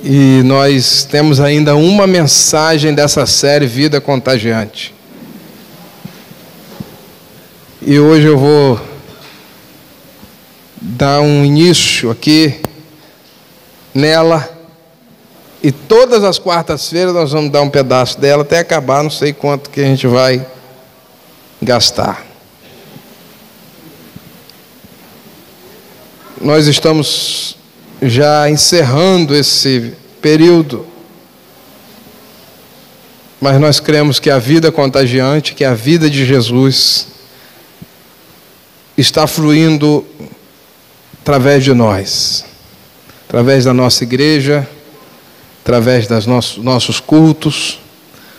E nós temos ainda uma mensagem dessa série Vida Contagiante. E hoje eu vou dar um início aqui nela. E todas as quartas-feiras nós vamos dar um pedaço dela até acabar, não sei quanto que a gente vai gastar. Nós estamos já encerrando esse período, mas nós cremos que a vida contagiante, que a vida de Jesus, está fluindo através de nós, através da nossa igreja, através dos nossos cultos,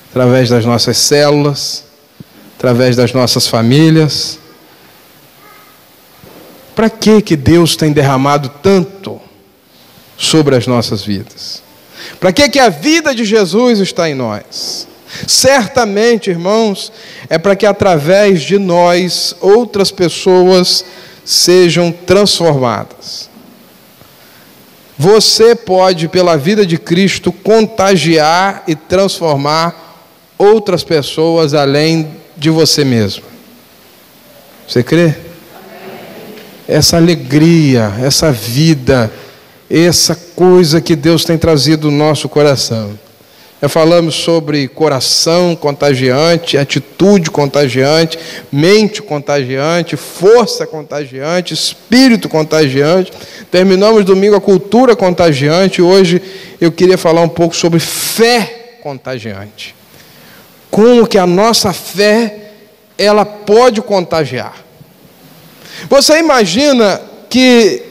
através das nossas células, através das nossas famílias. Para que Deus tem derramado tanto sobre as nossas vidas? Para que a vida de Jesus está em nós? Certamente, irmãos, é para que através de nós outras pessoas sejam transformadas. Você pode, pela vida de Cristo, contagiar e transformar outras pessoas além de você mesmo. Você crê? Essa alegria, essa vida, essa coisa que Deus tem trazido no nosso coração. Já falamos sobre coração contagiante, atitude contagiante, mente contagiante, força contagiante, espírito contagiante. Terminamos domingo a cultura contagiante. Hoje eu queria falar um pouco sobre fé contagiante. Como que a nossa fé, ela pode contagiar. Você imagina que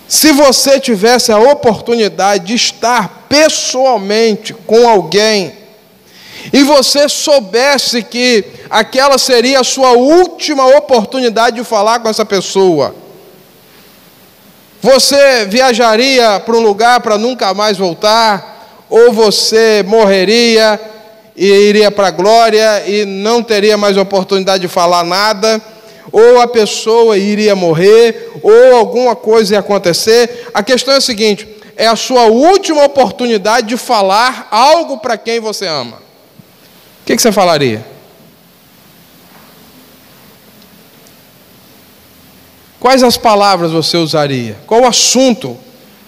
se você tivesse a oportunidade de estar pessoalmente com alguém e você soubesse que aquela seria a sua última oportunidade de falar com essa pessoa, você viajaria para um lugar para nunca mais voltar, ou você morreria e iria para a glória e não teria mais oportunidade de falar nada, ou a pessoa iria morrer, ou alguma coisa ia acontecer? A questão é a seguinte: é a sua última oportunidade de falar algo para quem você ama. O que você falaria? Quais as palavras você usaria? Qual o assunto?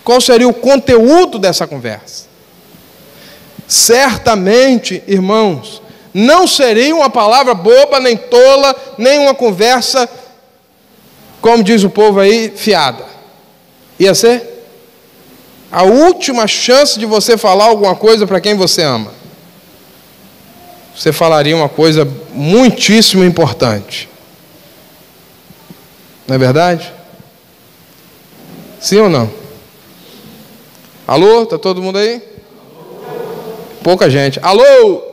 Qual seria o conteúdo dessa conversa? Certamente, irmãos, não seria uma palavra boba, nem tola, nem uma conversa, como diz o povo aí, fiada. Ia ser a última chance de você falar alguma coisa para quem você ama. Você falaria uma coisa muitíssimo importante. Não é verdade? Sim ou não? Alô? Está todo mundo aí? Pouca gente. Alô?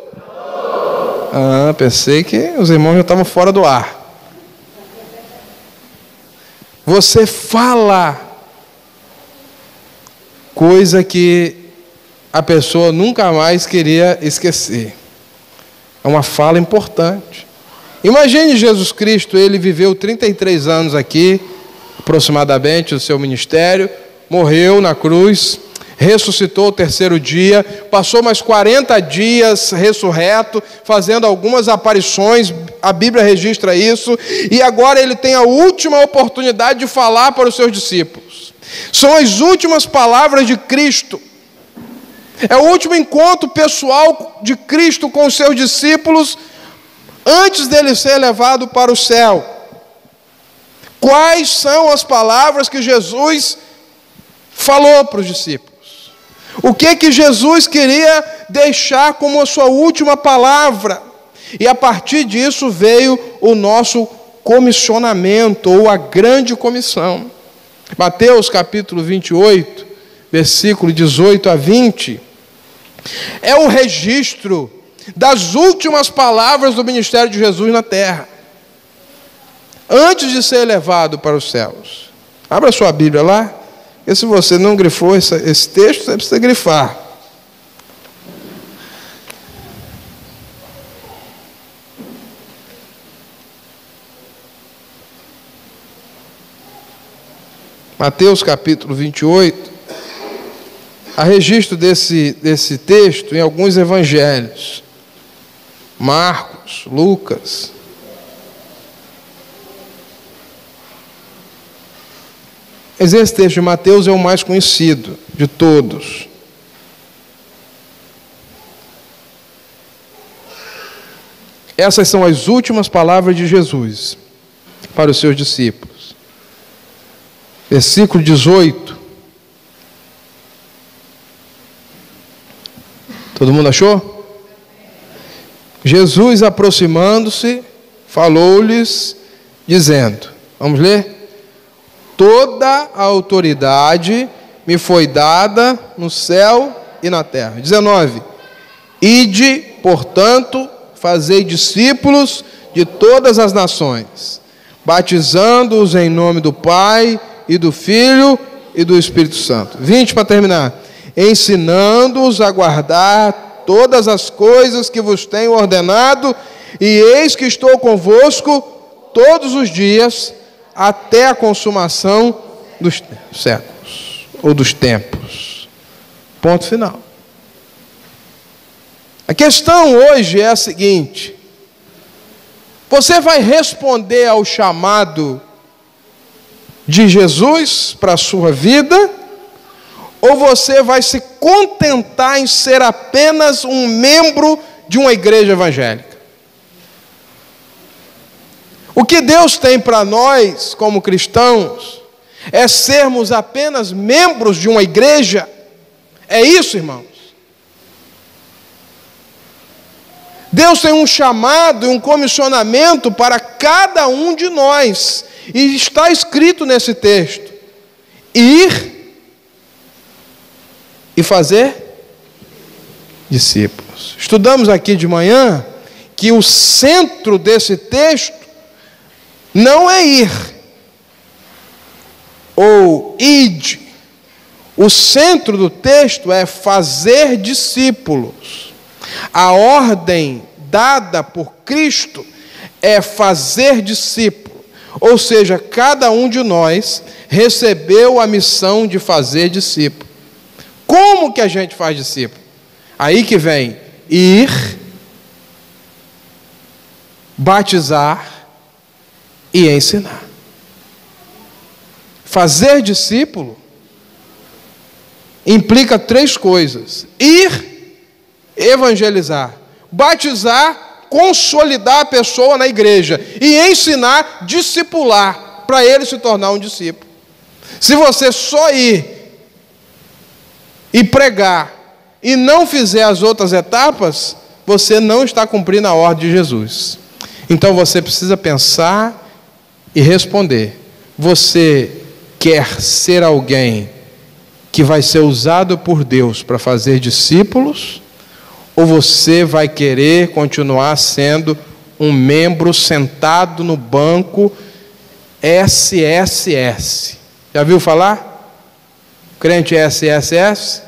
Pensei que os irmãos já estavam fora do ar. Você fala coisa que a pessoa nunca mais queria esquecer. É uma fala importante. Imagine Jesus Cristo, ele viveu 33 anos aqui, aproximadamente, do seu ministério, morreu na cruz, ressuscitou o terceiro dia, passou mais 40 dias ressurreto, fazendo algumas aparições, a Bíblia registra isso, e agora ele tem a última oportunidade de falar para os seus discípulos. São as últimas palavras de Cristo. É o último encontro pessoal de Cristo com os seus discípulos, antes dele ser levado para o céu. Quais são as palavras que Jesus falou para os discípulos? O que Jesus queria deixar como a sua última palavra? E a partir disso veio o nosso comissionamento, ou a grande comissão. Mateus capítulo 28, versículo 18 a 20, é o registro das últimas palavras do ministério de Jesus na terra, antes de ser levado para os céus. Abra sua Bíblia lá. E se você não grifou esse texto, você precisa grifar. Mateus capítulo 28, Há registro desse texto em alguns evangelhos. Marcos, Lucas. Mas esse texto de Mateus é o mais conhecido de todos. Essas são as últimas palavras de Jesus para os seus discípulos. Versículo 18. Todo mundo achou? Jesus, aproximando-se, falou-lhes, dizendo, vamos ler? Toda a autoridade me foi dada no céu e na terra. 19. Ide, portanto, fazei discípulos de todas as nações, batizando-os em nome do Pai e do Filho e do Espírito Santo. 20 para terminar. Ensinando-os a guardar todas as coisas que vos tenho ordenado, e eis que estou convosco todos os dias, até a consumação dos séculos, ou dos tempos. Ponto final. A questão hoje é a seguinte: você vai responder ao chamado de Jesus para a sua vida, ou você vai se contentar em ser apenas um membro de uma igreja evangélica? O que Deus tem para nós, como cristãos, é sermos apenas membros de uma igreja? É isso, irmãos? Deus tem um chamado e um comissionamento para cada um de nós, e está escrito nesse texto: ir e fazer discípulos. Estudamos aqui de manhã que o centro desse texto não é ir ou ide. O centro do texto é fazer discípulos. A ordem dada por Cristo é fazer discípulo. Ou seja, cada um de nós recebeu a missão de fazer discípulo. Como que a gente faz discípulo? Aí que vem ir, batizar e ensinar. Fazer discípulo implica 3 coisas: ir, evangelizar, batizar, consolidar a pessoa na igreja, e ensinar, discipular, para ele se tornar um discípulo. Se você só ir e pregar e não fizer as outras etapas, você não está cumprindo a ordem de Jesus. Então você precisa pensar e responder: você quer ser alguém que vai ser usado por Deus para fazer discípulos, ou você vai querer continuar sendo um membro sentado no banco SSS? Já viu falar? Crente SSS?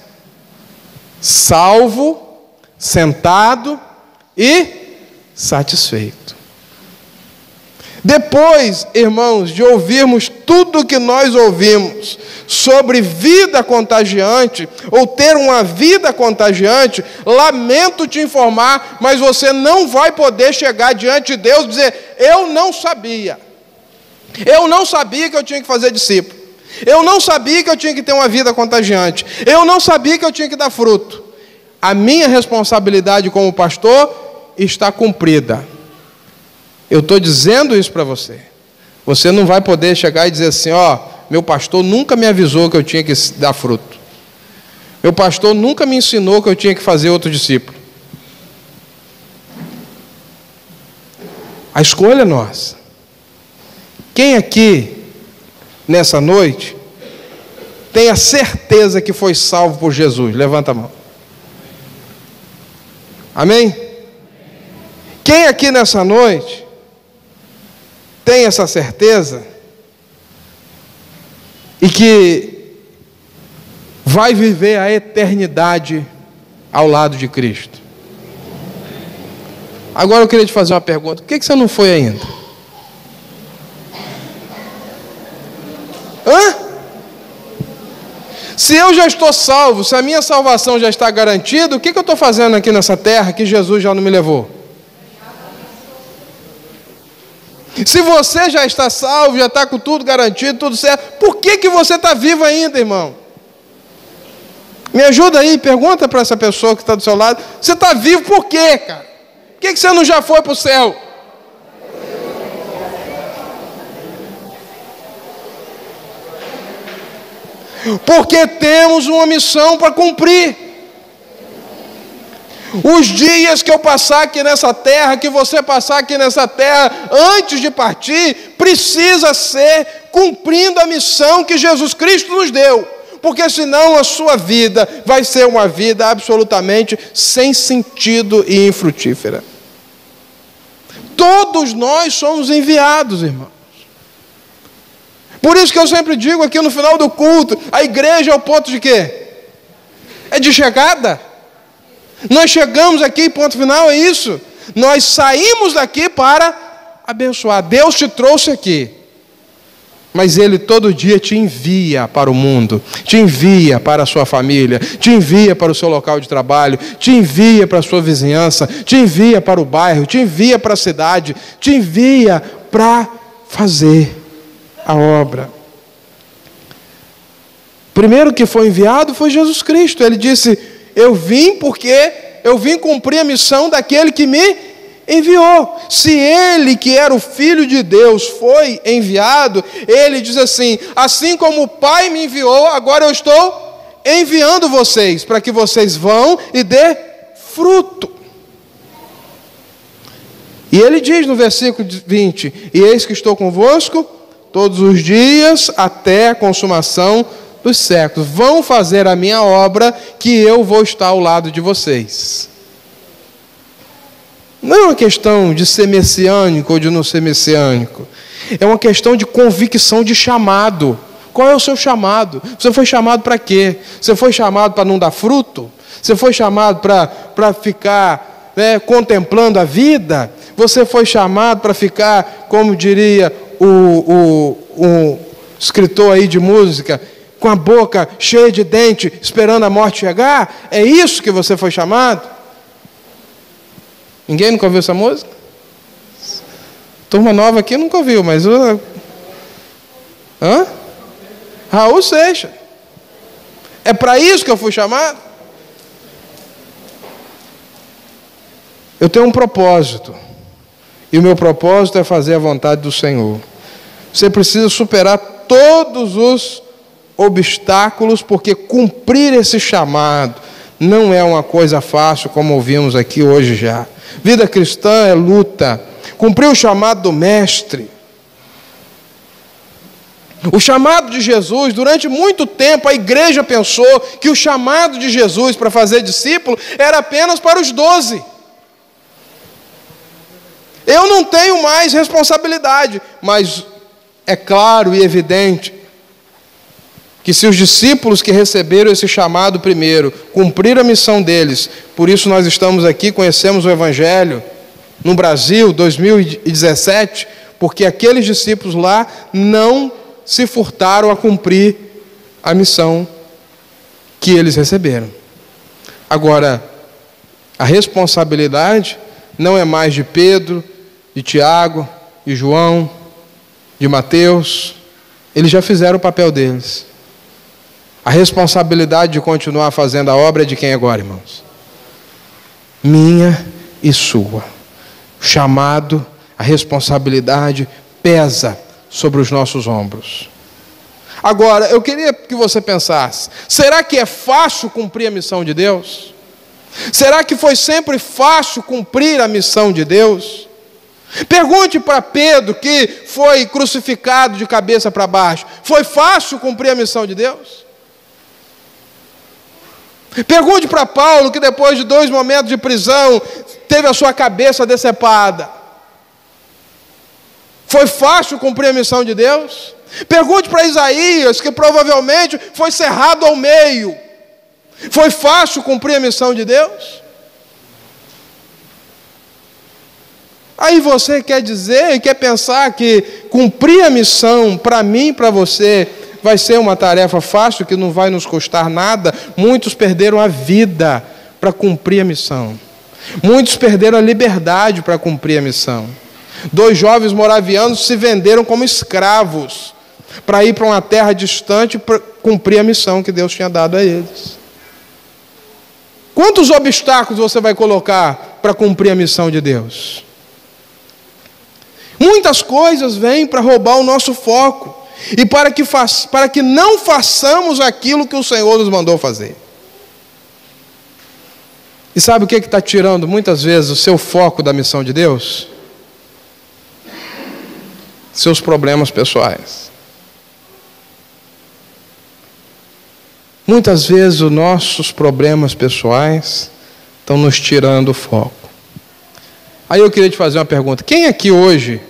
Salvo, sentado e satisfeito. Depois, irmãos, de ouvirmos tudo que nós ouvimos sobre vida contagiante, ou ter uma vida contagiante, lamento te informar, mas você não vai poder chegar diante de Deus e dizer: eu não sabia que eu tinha que fazer discípulo, eu não sabia que eu tinha que ter uma vida contagiante, eu não sabia que eu tinha que dar fruto. A minha responsabilidade como pastor está cumprida. Eu estou dizendo isso para você. Você não vai poder chegar e dizer assim: ó, meu pastor nunca me avisou que eu tinha que dar fruto. Meu pastor nunca me ensinou que eu tinha que fazer outro discípulo. A escolha é nossa. Quem aqui, nessa noite, tem a certeza que foi salvo por Jesus? Levanta a mão. Amém? Quem aqui nessa noite tem essa certeza e que vai viver a eternidade ao lado de Cristo? Agora eu queria te fazer uma pergunta: por que você não foi ainda? Se eu já estou salvo, se a minha salvação já está garantida, o que eu estou fazendo aqui nessa terra que Jesus já não me levou? Se você já está salvo, já está com tudo garantido, tudo certo, por que você está vivo ainda, irmão? Me ajuda aí, pergunta para essa pessoa que está do seu lado, você está vivo por quê, cara? Por que você não já foi para o céu? Porque temos uma missão para cumprir. Os dias que eu passar aqui nessa terra, que você passar aqui nessa terra, antes de partir, precisa ser cumprindo a missão que Jesus Cristo nos deu. Porque senão a sua vida vai ser uma vida absolutamente sem sentido e infrutífera. Todos nós somos enviados, irmãos. Por isso que eu sempre digo aqui no final do culto, a igreja é o ponto de quê? É de chegada. Nós chegamos aqui, ponto final, é isso. Nós saímos daqui para abençoar. Deus te trouxe aqui. Mas Ele todo dia te envia para o mundo, te envia para a sua família, te envia para o seu local de trabalho, te envia para a sua vizinhança, te envia para o bairro, te envia para a cidade, te envia para fazer a obra. Primeiro que foi enviado foi Jesus Cristo. Ele disse: eu vim porque eu vim cumprir a missão daquele que me enviou. Se ele, que era o Filho de Deus, foi enviado, ele diz assim: assim como o Pai me enviou, agora eu estou enviando vocês, para que vocês vão e dê fruto. E ele diz no versículo 20: e eis que estou convosco todos os dias até a consumação dos séculos. Vão fazer a minha obra, que eu vou estar ao lado de vocês. Não é uma questão de ser messiânico ou de não ser messiânico. É uma questão de convicção de chamado. Qual é o seu chamado? Você foi chamado para quê? Você foi chamado para não dar fruto? Você foi chamado para ficar contemplando a vida? Você foi chamado para ficar, como diria o escritor aí de música, com a boca cheia de dente, esperando a morte chegar? É isso que você foi chamado? Ninguém nunca ouviu essa música? Turma nova aqui nunca ouviu, mas... Raul Seixas. É para isso que eu fui chamado? Eu tenho um propósito. E o meu propósito é fazer a vontade do Senhor. Você precisa superar todos os obstáculos, porque cumprir esse chamado não é uma coisa fácil, como ouvimos aqui hoje já. Vida cristã é luta. Cumprir o chamado do Mestre. O chamado de Jesus, durante muito tempo a igreja pensou que o chamado de Jesus para fazer discípulo era apenas para os 12. Eu não tenho mais responsabilidade, mas é claro e evidente que se os discípulos que receberam esse chamado primeiro cumpriram a missão deles, por isso nós estamos aqui, conhecemos o Evangelho no Brasil, 2017, porque aqueles discípulos lá não se furtaram a cumprir a missão que eles receberam. Agora, a responsabilidade não é mais de Pedro, de Tiago, de João, de Mateus. Eles já fizeram o papel deles. A responsabilidade de continuar fazendo a obra é de quem agora, irmãos? Minha e sua. O chamado, a responsabilidade pesa sobre os nossos ombros. Agora, eu queria que você pensasse: será que é fácil cumprir a missão de Deus? Será que foi sempre fácil cumprir a missão de Deus? Pergunte para Pedro, que foi crucificado de cabeça para baixo: foi fácil cumprir a missão de Deus? Pergunte para Paulo, que depois de 2 momentos de prisão teve a sua cabeça decepada: foi fácil cumprir a missão de Deus? Pergunte para Isaías, que provavelmente foi cerrado ao meio: foi fácil cumprir a missão de Deus? Aí você quer dizer e quer pensar que cumprir a missão para mim e para você vai ser uma tarefa fácil, que não vai nos custar nada. Muitos perderam a vida para cumprir a missão. Muitos perderam a liberdade para cumprir a missão. 2 jovens moravianos se venderam como escravos para ir para uma terra distante para cumprir a missão que Deus tinha dado a eles. Quantos obstáculos você vai colocar para cumprir a missão de Deus? Muitas coisas vêm para roubar o nosso foco e para que não façamos aquilo que o Senhor nos mandou fazer. E sabe o que está tirando muitas vezes o seu foco da missão de Deus? Seus problemas pessoais. Muitas vezes os nossos problemas pessoais estão nos tirando o foco. Aí eu queria te fazer uma pergunta. Quem aqui hoje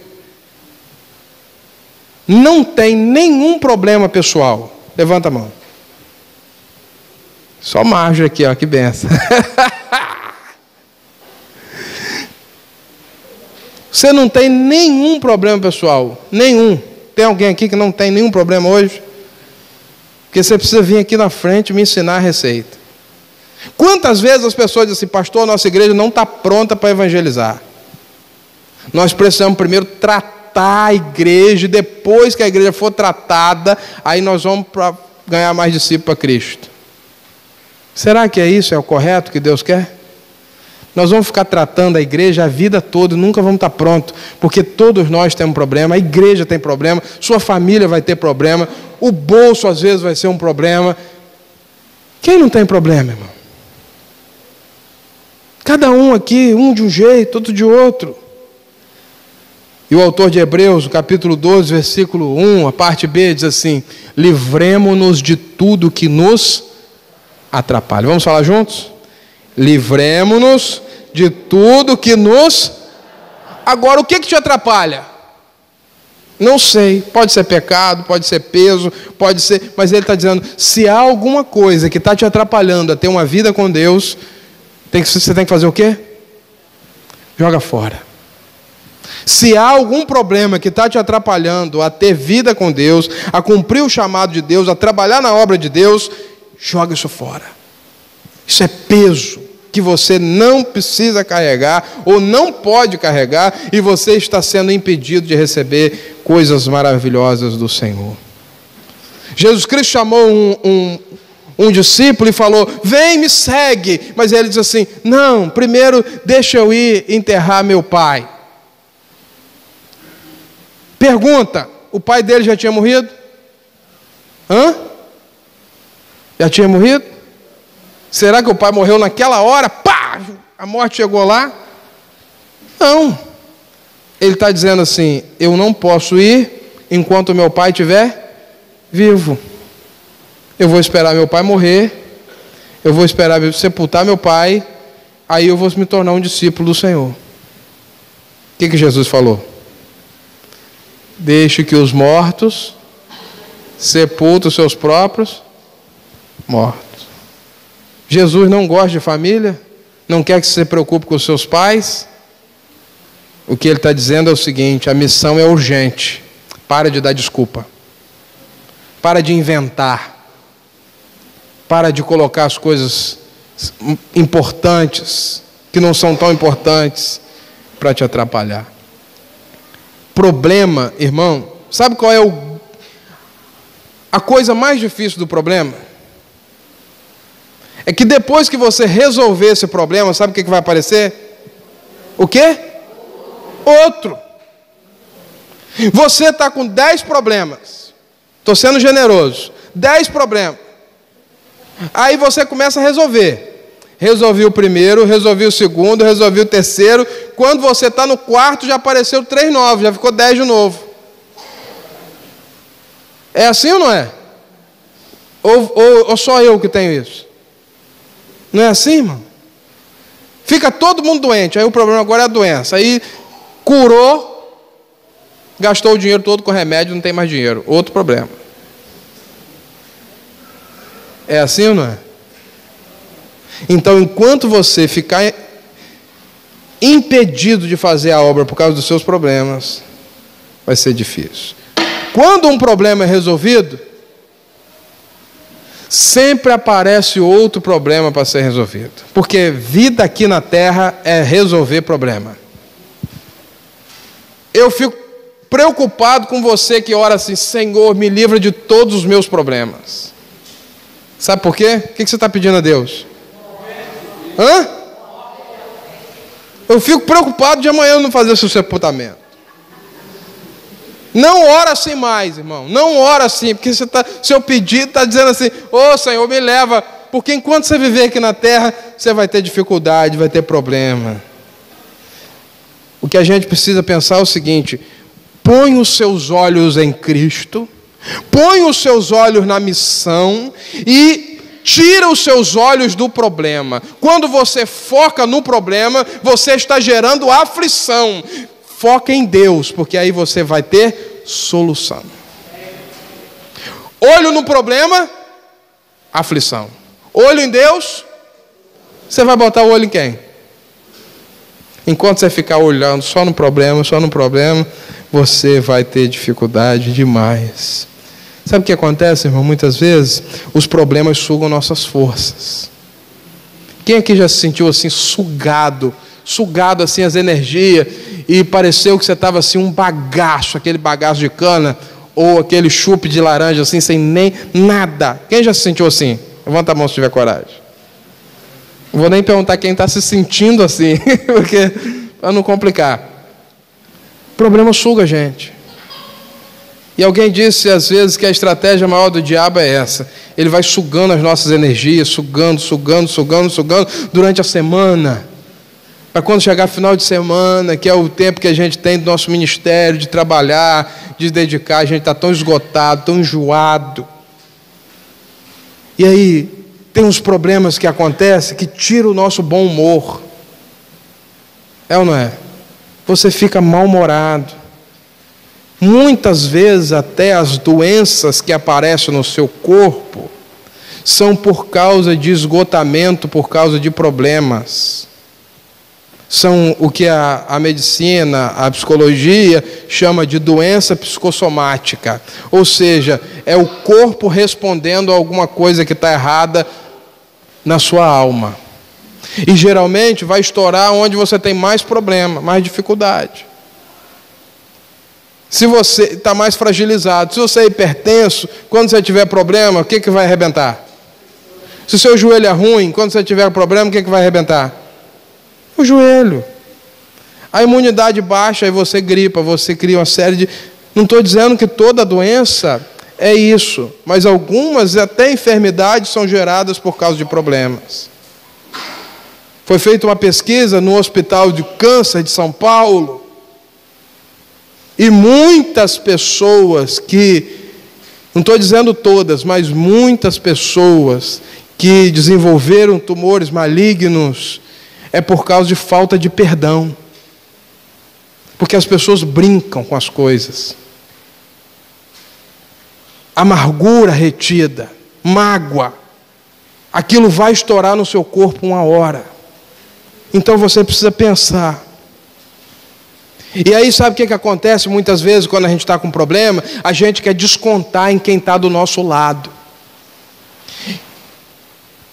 não tem nenhum problema pessoal? Levanta a mão. Só Margem aqui, ó, que benção. Você não tem nenhum problema pessoal? Nenhum. Tem alguém aqui que não tem nenhum problema hoje? Porque você precisa vir aqui na frente e me ensinar a receita. Quantas vezes as pessoas dizem assim, pastor, nossa igreja não está pronta para evangelizar. Nós precisamos primeiro tratar a igreja, e depois que a igreja for tratada, aí nós vamos ganhar mais discípulos para Cristo. Será que é isso? É o correto que Deus quer? Nós vamos ficar tratando a igreja a vida toda e nunca vamos estar prontos, porque todos nós temos problema, a igreja tem problema, sua família vai ter problema, o bolso às vezes vai ser um problema. Quem não tem problema, irmão? Cada um aqui, um de um jeito, outro de outro. E o autor de Hebreus, capítulo 12, versículo 1, a parte B, diz assim: livremo-nos de tudo que nos atrapalha. Vamos falar juntos? Livremo-nos de tudo que nos... Agora, o que te atrapalha? Não sei, pode ser pecado, pode ser peso, pode ser... Mas ele está dizendo, se há alguma coisa que está te atrapalhando a ter uma vida com Deus, você tem que fazer o quê? Joga fora. Se há algum problema que está te atrapalhando a ter vida com Deus, a cumprir o chamado de Deus, a trabalhar na obra de Deus, joga isso fora. Isso é peso que você não precisa carregar ou não pode carregar, e você está sendo impedido de receber coisas maravilhosas do Senhor. Jesus Cristo chamou um discípulo e falou, vem, me segue. Mas ele diz assim, não, primeiro deixa eu ir enterrar meu pai. Pergunta, o pai dele já tinha morrido? Já tinha morrido? Será que o pai morreu naquela hora? Pá! A morte chegou lá? Não. Ele está dizendo assim, eu não posso ir enquanto meu pai estiver vivo. Eu vou esperar meu pai morrer, eu vou esperar sepultar meu pai, aí eu vou me tornar um discípulo do Senhor. O que Jesus falou? Deixe que os mortos sepultem os seus próprios mortos. Jesus não gosta de família, não quer que você se preocupe com os seus pais. O que ele está dizendo é o seguinte, a missão é urgente. Para de dar desculpa. Para de inventar. Para de colocar as coisas importantes, que não são tão importantes, para te atrapalhar. Problema, irmão, sabe qual é a coisa mais difícil do problema? É que depois que você resolver esse problema, sabe o que vai aparecer? O quê? Outro. Você está com 10 problemas. Estou sendo generoso. 10 problemas. Aí você começa a resolver. Resolvi o primeiro, resolvi o segundo, resolvi o terceiro. Quando você está no quarto, já apareceu 3 novos, já ficou 10 de novo. É assim ou não é? Ou só eu que tenho isso? Não é assim, irmão? Fica todo mundo doente, aí o problema agora é a doença. Aí curou, gastou o dinheiro todo com remédio, não tem mais dinheiro. Outro problema. É assim ou não é? Então, enquanto você ficar impedido de fazer a obra por causa dos seus problemas, vai ser difícil. Quando um problema é resolvido, sempre aparece outro problema para ser resolvido. Porque vida aqui na terra é resolver problema. Eu fico preocupado com você que ora assim: Senhor, me livra de todos os meus problemas. Sabe por quê? O que você está pedindo a Deus? Eu fico preocupado de amanhã eu não fazer o seu sepultamento. Não ora assim mais, irmão. Não ora assim, porque seu pedido está dizendo assim: ô Senhor, me leva. Porque enquanto você viver aqui na terra, você vai ter dificuldade, vai ter problema. O que a gente precisa pensar é o seguinte: põe os seus olhos em Cristo, põe os seus olhos na missão e tira os seus olhos do problema. Quando você foca no problema, você está gerando aflição. Foca em Deus, porque aí você vai ter solução. Olho no problema, aflição. Olho em Deus, você vai botar o olho em quem? Enquanto você ficar olhando só no problema, você vai ter dificuldade demais. Sabe o que acontece, irmão? Muitas vezes, os problemas sugam nossas forças. Quem aqui já se sentiu assim, sugado assim as energias, e pareceu que você estava assim um bagaço, aquele bagaço de cana, ou aquele chupe de laranja assim, sem nem nada? Quem já se sentiu assim? Levanta a mão se tiver coragem. Não vou nem perguntar quem está se sentindo assim, porque para não complicar. O problema suga a gente. E alguém disse às vezes que a estratégia maior do diabo é essa. Ele vai sugando as nossas energias, sugando durante a semana. Para quando chegar final de semana, que é o tempo que a gente tem do nosso ministério, de trabalhar, de dedicar, a gente está tão esgotado, tão enjoado. E aí, tem uns problemas que acontecem que tiram o nosso bom humor. É ou não é? Você fica mal-humorado. Muitas vezes até as doenças que aparecem no seu corpo são por causa de esgotamento, por causa de problemas. São o que a medicina, a psicologia chama de doença psicossomática. Ou seja, é o corpo respondendo a alguma coisa que está errada na sua alma. E geralmente vai estourar onde você tem mais problema, mais dificuldade. Se você está mais fragilizado, se você é hipertenso, quando você tiver problema, o que vai arrebentar? Se o seu joelho é ruim, quando você tiver problema, o que vai arrebentar? O joelho. A imunidade baixa, aí você gripa, você cria uma série de... Não estou dizendo que toda doença é isso, mas algumas até enfermidades são geradas por causa de problemas. Foi feita uma pesquisa no Hospital de Câncer de São Paulo, e muitas pessoas que, não estou dizendo todas, mas muitas pessoas que desenvolveram tumores malignos, é por causa de falta de perdão. Porque as pessoas brincam com as coisas. Amargura retida, mágoa, aquilo vai estourar no seu corpo uma hora. Então você precisa pensar. E aí sabe o que acontece muitas vezes quando a gente está com problema? A gente quer descontar em quem está do nosso lado.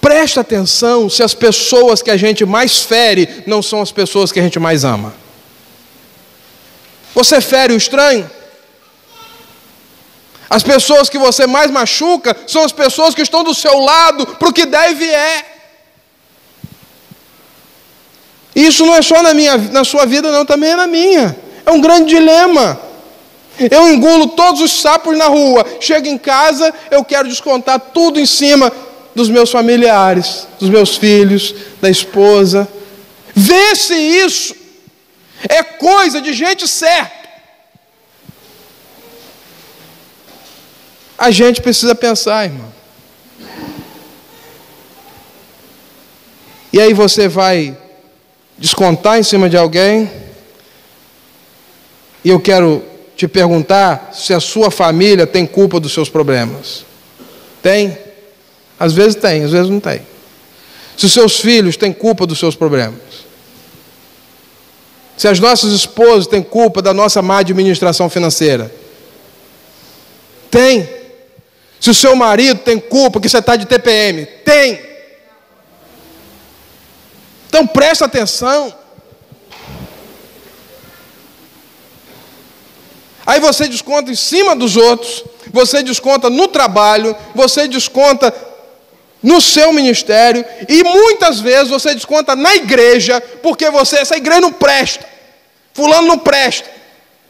Presta atenção se as pessoas que a gente mais fere não são as pessoas que a gente mais ama. Você fere o estranho? As pessoas que você mais machuca são as pessoas que estão do seu lado para o que der e vier. Isso não é só na sua vida não, também é na minha. É um grande dilema. Eu engulo todos os sapos na rua, chego em casa, eu quero descontar tudo em cima dos meus familiares, dos meus filhos, da esposa. Vê se isso é coisa de gente certa. A gente precisa pensar, irmão. E aí você vai descontar em cima de alguém. E eu quero te perguntar se a sua família tem culpa dos seus problemas. Tem? Às vezes tem, às vezes não tem. Se os seus filhos têm culpa dos seus problemas. Se as nossas esposas têm culpa da nossa má administração financeira. Tem. Se o seu marido tem culpa que você está de TPM, tem. Então presta atenção. Aí você desconta em cima dos outros, você desconta no trabalho, você desconta no seu ministério, e muitas vezes você desconta na igreja, porque essa igreja não presta, fulano não presta.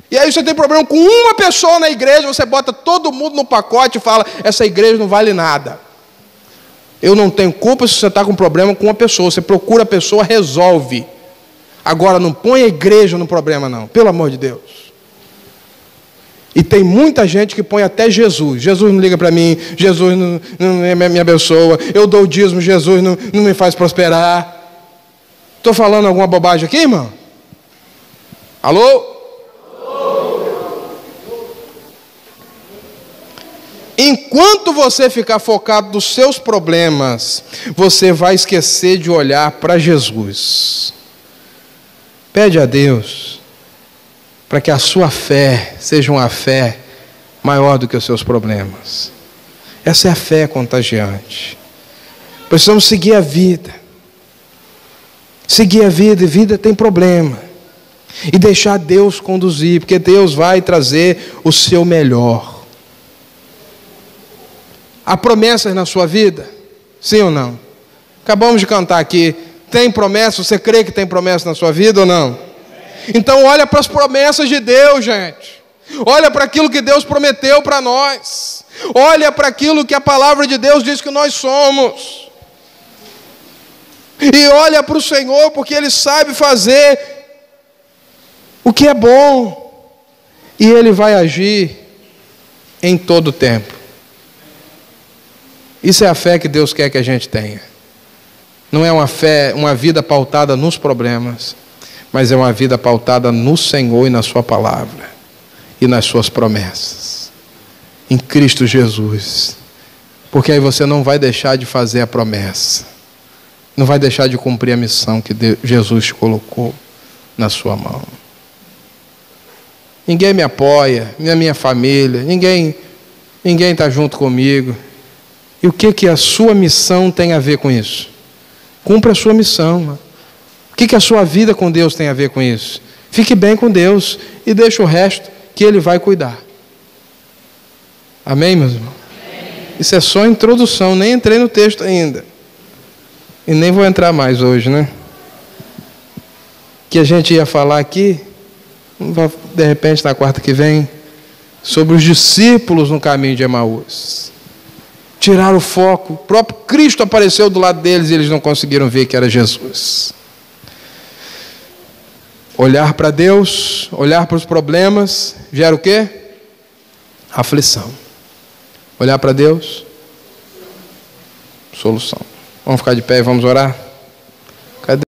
E aí você tem problema com uma pessoa na igreja, você bota todo mundo no pacote e fala, essa igreja não vale nada. Eu não tenho culpa se você está com problema com uma pessoa, você procura a pessoa, resolve. Agora não põe a igreja no problema não, pelo amor de Deus. E tem muita gente que põe até Jesus. Jesus não liga para mim, Jesus não me abençoa, eu dou o dízimo, Jesus não me faz prosperar. Estou falando alguma bobagem aqui, irmão? Alô? Enquanto você ficar focado nos seus problemas, você vai esquecer de olhar para Jesus. Pede a Deus para que a sua fé seja uma fé maior do que os seus problemas. Essa é a fé contagiante. Precisamos seguir a vida. Seguir a vida, e vida tem problema. E deixar Deus conduzir, porque Deus vai trazer o seu melhor. Há promessas na sua vida? Sim ou não? Acabamos de cantar aqui. Tem promessa? Você crê que tem promessa na sua vida ou não? Então olha para as promessas de Deus, gente. Olha para aquilo que Deus prometeu para nós. Olha para aquilo que a palavra de Deus diz que nós somos. E olha para o Senhor, porque Ele sabe fazer o que é bom. E Ele vai agir em todo o tempo. Isso é a fé que Deus quer que a gente tenha. Não é uma fé, uma vida pautada nos problemas, mas é uma vida pautada no Senhor e na sua palavra, e nas suas promessas, em Cristo Jesus, porque aí você não vai deixar de fazer a promessa, não vai deixar de cumprir a missão que Jesus te colocou na sua mão. Ninguém me apoia, minha família, ninguém está junto comigo. E o que a sua missão tem a ver com isso? Cumpra a sua missão. O que a sua vida com Deus tem a ver com isso? Fique bem com Deus e deixe o resto que Ele vai cuidar. Amém, meus irmãos? Isso é só a introdução, nem entrei no texto ainda. E nem vou entrar mais hoje, né? Que a gente ia falar aqui, de repente na quarta que vem, sobre os discípulos no caminho de Emaús. Tiraram o foco, o próprio Cristo apareceu do lado deles e eles não conseguiram ver que era Jesus. Olhar para Deus, olhar para os problemas, gera o quê? Aflição. Olhar para Deus, solução. Vamos ficar de pé e vamos orar?